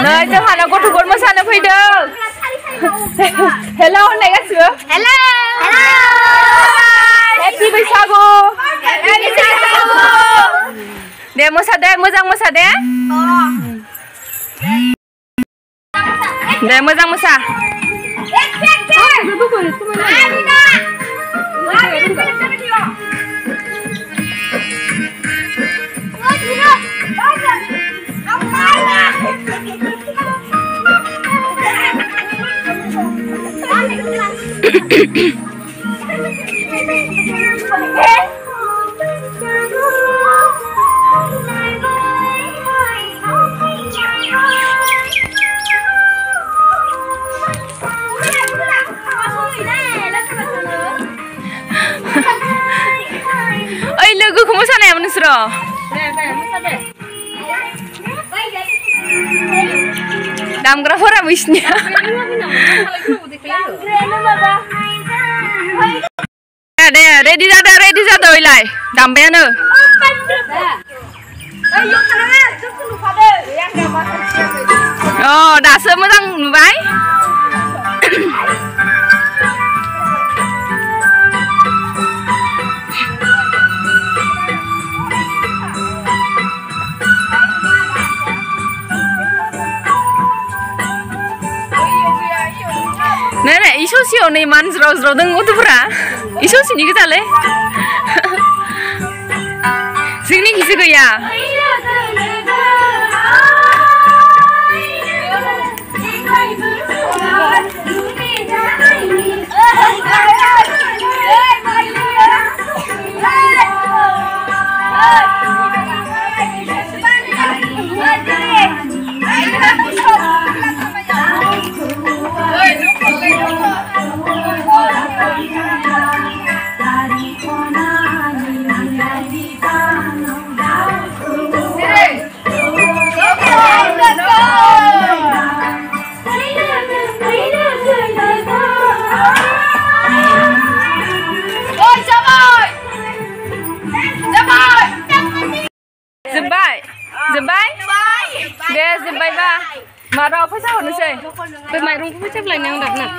नै जोंहाना गथ'फोर मोसानो फैदों हेल' होननाय गासिबो हेल' हेपि बैसागु दे मोसादे मोजां मोसादे दे मोजां मोसा ओइ लोगोखौ मोसानायामोन नोंसोरो दामग्राफोरा बिसनिया दे रेडि जादो ओइलाय दामबायानो अ दासो मोजां नुबाय Nenek, iso sih oni man zro deng utu pura, iso sini kita le. Sini kisi ya. Deh, jempai ba. Marah apa sih orang sih? Pemain rumah siapa lagi yang datang?